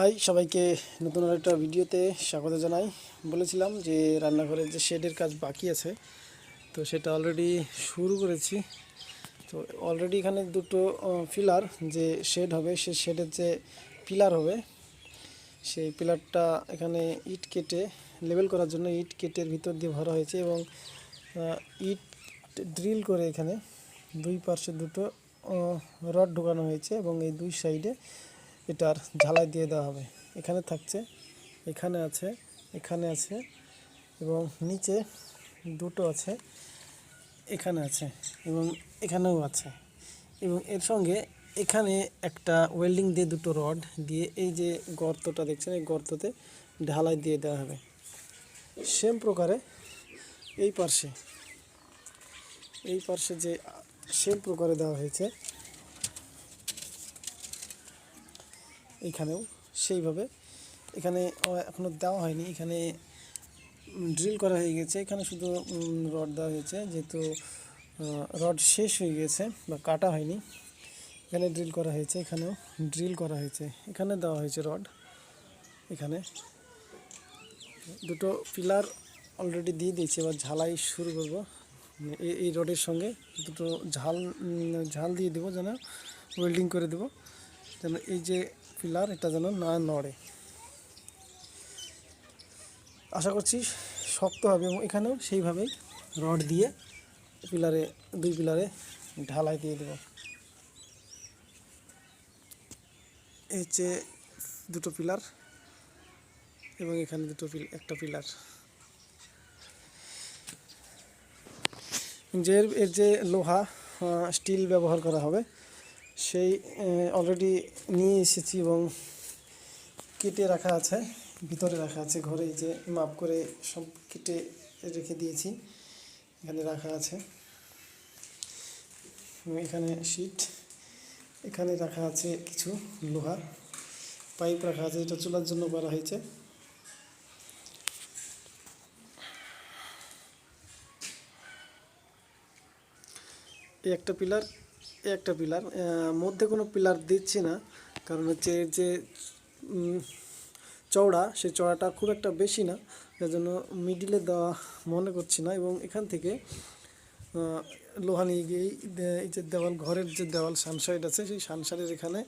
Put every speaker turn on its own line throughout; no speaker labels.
High সবাইকে নতুন একটা ভিডিওতে স্বাগত জানাই। বলেছিলাম যে রান্নাঘরের যে শেডের কাজ বাকি আছে, তো সেটা অলরেডি শুরু করেছি। তো অলরেডি এখানে দুটো পিলার যে শেড হবে, সেই শেডের যে পিলার হবে, সেই পিলারটা এখানে ইট কেটে লেবেল করার জন্য ইট কেটের ভিতর দিয়ে ভরা হয়েছে এবং ইট ড্রিল করে এখানে দুই পাশে দুটো রড ঢোকানো হয়েছে এবং এই দুই সাইডে এটার ঝালাই দিয়ে দেওয়া হবে। এখানে থাকছে, এখানে আছে, এখানে আছে এবং নিচে দুটো আছে, এখানে আছে এবং এখানেও আছে। এবং এর সঙ্গে এখানে একটা ওয়েল্ডিং দিয়ে দুটো রড দিয়ে এই যে গর্তটা দেখছেন, এই গর্ততে ঢালাই দিয়ে দেওয়া হবে। সেম প্রকারে এই পার্শ্বে যে সেম প্রকারে দেওয়া হয়েছে, এইখানেও সেইভাবে। এখানে এখনও দেওয়া হয়নি, এখানে ড্রিল করা হয়ে গেছে। এখানে শুধু রড দেওয়া হয়েছে, যেহেতু রড শেষ হয়ে গেছে বা কাটা হয়নি। এখানে ড্রিল করা হয়েছে, এখানেও ড্রিল করা হয়েছে, এখানে দেওয়া হয়েছে রড। এখানে দুটো পিলার অলরেডি দিয়ে দিয়েছি, এবার ঝালাই শুরু করব। এই রডের সঙ্গে দুটো ঝাল দিয়ে দেবো, যেন ওয়েল্ডিং করে দেবো, যেন এই যে পিলার এটা যেন না নড়ে। আশা করছি শক্ত হবে এবং এখানেও সেইভাবেই রড দিয়ে দুই পিলারে ঢালাই দিয়ে দেব। এই যে দুটো পিলার এবং এখানে একটা পিলার। এর যে লোহা স্টিল ব্যবহার করা হবে, সেই অলরেডি নিয়ে এসেছি এবং কেটে রাখা আছে, ভিতরে রাখা আছে ঘরে। যে মাপ করে সব কেটে রেখে দিয়েছি, এখানে রাখা আছে। এখানে শীট, এখানে রাখা আছে কিছু লোহা পাইপ রাখা আছে, এটা চুলার জন্য করা হয়েছে। এই একটা পিলার মধ্যে কোনো পিলার দিচ্ছি না, কারণ হচ্ছে এর যে চওড়া, সেই চওড়াটা খুব একটা বেশি না, যার জন্য মিডিলে দেওয়া মনে করছি না। এবং এখান থেকে লোহা নিয়ে গিয়ে এই যে দেওয়াল, ঘরের যে দেওয়াল সানসাইড আছে, সেই সানসাইডের এখানে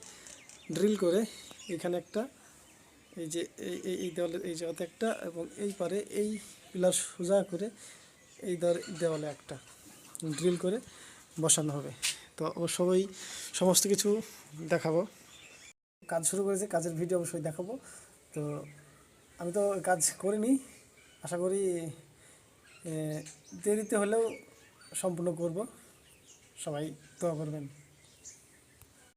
ড্রিল করে এখানে একটা, এই যে এই দেওয়ালের এই জায়গাতে একটা এবং এই পারে এই পিলার সোজা করে এই দেওয়ালে একটা ড্রিল করে বসানো হবে। তো অবশ্যই সমস্ত কিছু দেখাবো। কাজ শুরু করেছে, কাজের ভিডিও অবশ্যই দেখাবো। তো আমি তো কাজ করিনি, আশা করি দেরিতে হলেও সম্পূর্ণ করব। সবাই দোয়া করবেন।